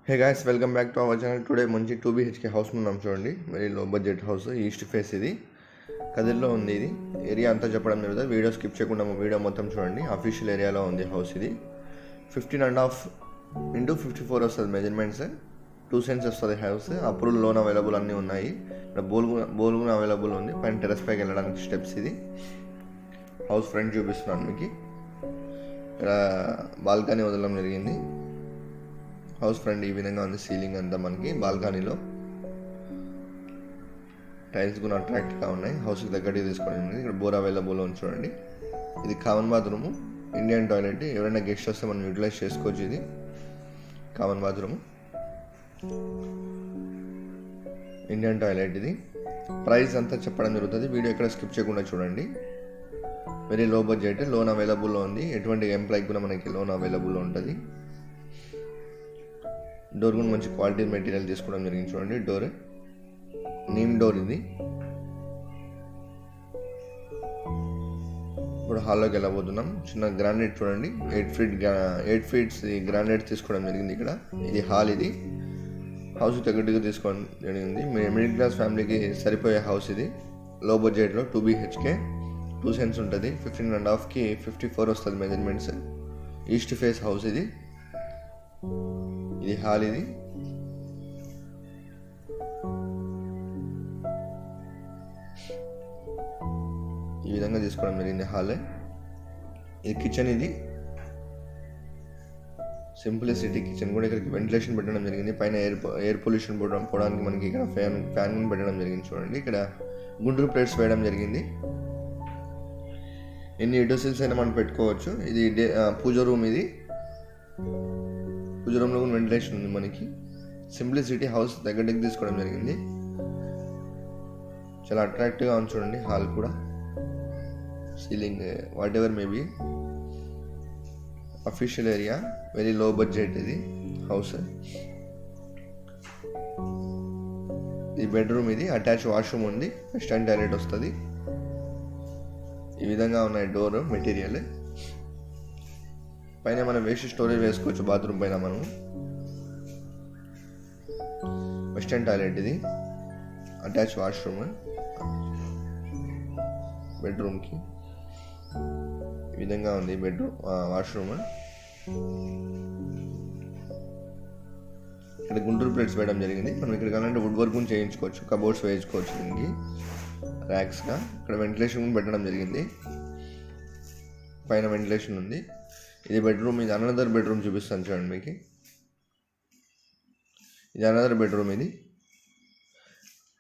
Hey guys, welcome back to our channel. Today మంచి 2BHK house ఉన్నాం చూడండి. Very low budget house, east face. ఇది కదిర్లో ఉంది. ఇది ఏరియా అంతా చెప్పడం జరుగుతుంది. వీడియో స్కిప్ చేయకుండా వీడియో మొత్తం చూడండి. అఫీషియల్ ఏరియాలో ఉంది హౌస్. ఇది 15.5 x 54 వస్తుంది మెజర్మెంట్స్. 2 cents వస్తుంది హౌస్. అప్రూవల్ లోన్ అవైలబుల్ అన్నీ ఉన్నాయి. ఇక్కడ బోల్గున అవైలబుల్ ఉంది. పైన టెరెస్ పైకి వెళ్ళడానికి స్టెప్స్. ఇది హౌస్ ఫ్రంట్ చూపిస్తున్నాను మీకు. ఇక్కడ బాల్కనీ వదలడం జరిగింది. హౌస్ ఫ్రంట్ ఈ విధంగా ఉంది. సీలింగ్ అంతా మనకి బాల్కనీలో టైల్స్ కూడా అట్రాక్ట్గా ఉన్నాయి. హౌస్కి తగ్గట్టుగా తీసుకోవడం ఉంది. ఇక్కడ బోర్ అవైలబుల్ ఉంది చూడండి. ఇది కామన్ బాత్రూము, ఇండియన్ టాయిలెట్. ఎవరైనా గెస్ట్ వస్తే మనం యూటిలైజ్ చేసుకోవచ్చు. ఇది కామన్ బాత్రూము, ఇండియన్ టాయిలెట్. ఇది ప్రైస్ అంతా చెప్పడం జరుగుతుంది. వీడియో ఎక్కడ స్కిప్ చేయకుండా చూడండి. వెరీ లో బడ్జెట్, లోన్ అవైలబుల్లో ఉంది. ఎటువంటి ఎంప్లాయీకి కూడా మనకి లోన్ అవైలబుల్లో ఉంటుంది. డోర్ కూడా మంచి క్వాలిటీ మెటీరియల్ తీసుకోవడం జరిగింది చూడండి. Door neem door. ఇది ఇప్పుడు హాల్లోకి వెళ్ళబోతున్నాం. చిన్న గ్రానైట్ చూడండి. 8 feet గ్రానైట్ తీసుకోవడం జరిగింది. ఇక్కడ ఇది హాల్. ఇది హౌస్ తగ్గట్టుగా తీసుకోవడం జరిగింది. మిడిల్ క్లాస్ ఫ్యామిలీకి సరిపోయే హౌస్. ఇది లో బడ్జెట్లో 2BHK, 2 cents ఉంటుంది. 15.5కి 54 వస్తుంది మెజర్మెంట్స్. East face house. ఇది హాల్. ఇది ఈ విధంగా తీసుకోవడం జరిగింది హాల్. ఇది కిచెన్. ఇది సింప్లిసిటీ కిచెన్. కూడా ఇక్కడికి వెంటిలేషన్ పెట్టడం జరిగింది. పైన ఎయిర్ పొల్యూషన్ పోవడానికి మనకి ఇక్కడ ఫ్యాన్ పెట్టడం జరిగింది చూడండి. ఇక్కడ గుండ్రు ప్లేట్స్ వేయడం జరిగింది. ఎన్ని యూటెన్సిల్స్ అయినా మనం పెట్టుకోవచ్చు. ఇది పూజ రూమ్. ఇది పూజ రూమ్లో కూడా వెంటిలేషన్ ఉంది మనకి. సింప్లిసిటీ హౌస్ దగ్గరికి తీసుకోవడం జరిగింది. చాలా అట్రాక్టివ్గా ఉంది చూడండి. హాల్ కూడా ceiling what ever maybe. Official area, very low budget. ఇది హౌస్. ఇది బెడ్రూమ్. ఇది అటాచ్ వాష్రూమ్ ఉంది. వెస్టర్న్ టాయిలెట్ వస్తుంది. ఈ విధంగా ఉన్నాయి డోర్ మెటీరియల్. పైన మనం వేస్ట్ స్టోరేజ్ వేసుకోవచ్చు. బాత్రూమ్ పైన మనం వెస్టర్న్ టాయిలెట్. ఇది అటాచ్ వాష్రూమ్ బెడ్రూమ్కి. ఈ విధంగా ఉంది బెడ్రూమ్ వాష్రూమ్. ఇక్కడ గుంటూరు ప్లేట్స్ వేయడం జరిగింది. మనం ఇక్కడ కావాలంటే వుడ్ వర్క్ చేయించుకోవచ్చు. కబోర్డ్స్ వేయించుకోవచ్చు. దీనికి ర్యాక్స్గా. ఇక్కడ వెంటిలేషన్ పెట్టడం జరిగింది. పైన వెంటిలేషన్ ఉంది. ఇది బెడ్రూమ్. ఇది అనదర్ బెడ్రూమ్ చూపిస్తాను చూడండి మీకు. ఇది అనదర్ బెడ్రూమ్. ఇది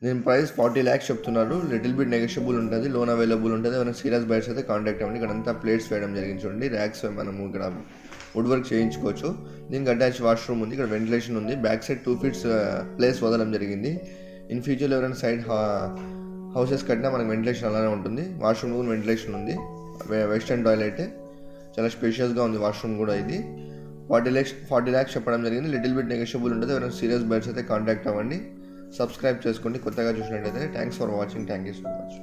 నేను ప్రైస్ 40 lakhs చెప్తున్నారు. లిటిల్ బిట్ నెగోషియబుల్ ఉంటుంది. లోన్ అవైలబుల్ ఉంటుంది. ఏమైనా సీరియస్ బయర్స్ అయితే కాంటాక్ట్ అవ్వండి. ఇక్కడ అంతా ప్లేట్స్ వేయడం జరిగింది చూడండి. ర్యాక్స్ మనము ఇక్కడ వుడ్ వర్క్ చేయించుకోవచ్చు. దీనికి అటాచ్ వాష్రూమ్ ఉంది. ఇక్కడ వెంటిలేషన్ ఉంది. బ్యాక్ సైడ్ 2 feet ప్లేస్ వదలడం జరిగింది. ఇన్ ఫ్యూచర్లో ఎవరైనా సైడ్ హౌసెస్ కట్టినా మనకు వెంటిలేషన్ అలానే ఉంటుంది. వాష్రూమ్ కూడా వెంటిలేషన్ ఉంది. Western toilet. చాలా స్పేషియస్గా ఉంది వాష్రూమ్ కూడా. ఇది 40 lakhs చెప్పడం జరిగింది. లిటిల్ బిట్ నెగోషియబుల్ ఉంటుంది. ఎవరైనా సీరియస్ బయర్స్ అయితే కాంటాక్ట్ అవ్వండి. సబ్స్క్రైబ్ చేసుకోండి కొత్తగా చూసినట్టయితే. Thanks for watching. Thank you so much.